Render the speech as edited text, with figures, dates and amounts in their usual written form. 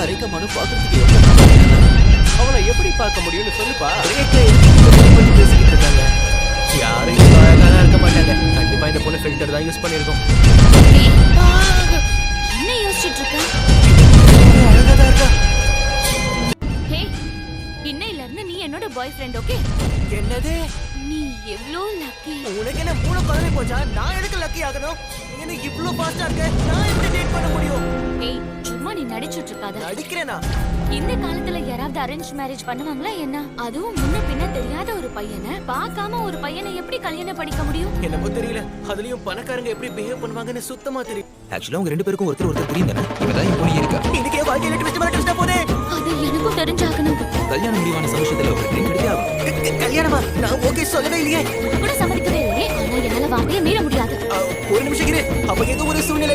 ரேகா பாக்குறதுக்கு அவளை எப்படி பார்க்க முடியும்னு சொல்லுப்பா. ரேகா பத்தி பேசிக்கிட்டு இருக்காங்க. யாரும் இவ்வளவு அழகாலாம் இருக்க மாட்டாங்க. கண்டிப்பா இந்த பொண்ணு ஃபில்டர் தான் யூஸ் பண்ணிருக்கோம். என்ன யோசிச்சுட்டு இருக்க? அழகாதான் இருக்கா. ஹே, இன்னையில இருந்து நீ என்னோட பாய் ஃப்ரெண்ட். ஓகே? என்னது? நீ எவ்ளோ லக்கி. உனக்கு என்ன மூளை குழம்பு போச்சா? நான் எதுக்கு லக்கி ஆகணும்? என்ன இவ்ளோ ஃபாஸ்டா இருக்க? நான் எப்படி டேட் பண்ண முடியும்? ஏய், சும்மா நீ நடிச்சிட்டு இருக்காத. நடிக்கிறேனா? இந்த காலத்துல யாராவது அரேஞ்ச் மேரேஜ் பண்ணுவாங்களா என்ன? அதுவும் முன்ன பின்ன தெரியாத ஒரு பையனை பார்க்காம ஒரு பையனை எப்படி கல்யாணம் பண்ணிக்க முடியும்? என்னமோ தெரியல. அதுலயும் பணக்காரங்க எப்படி பிஹேவ் பண்ணுவாங்கன்னு சுத்தமா தெரியும். ஆக்சுவலா உங்க ரெண்டு பேருக்கும் ஒருத்தர் தெரியும் தானே? இவதான் என் பொண்ணு இருக்கா. இதுக்கே வாழ்க்கையில ட்விஸ்ட் மேல ட்விஸ்டா போதே. அது எனக்கும் தெரிஞ்சாகணும். கல்யாணம் முடிவான சந்தோஷத்துல ஒரு ட்ரிங்க் எடுத்தே ஆகும். கல்யாணமா? நான் ஓகே சொல்லவே இல்லையே. கூட சம்மதிக்கவே இல்லையே. ஆனா என்னால வார்த்தையை மீற முடியாது. ஒரு நிமிஷம் இரு. அப்ப ஏதோ ஒரு சூழ்நிலையில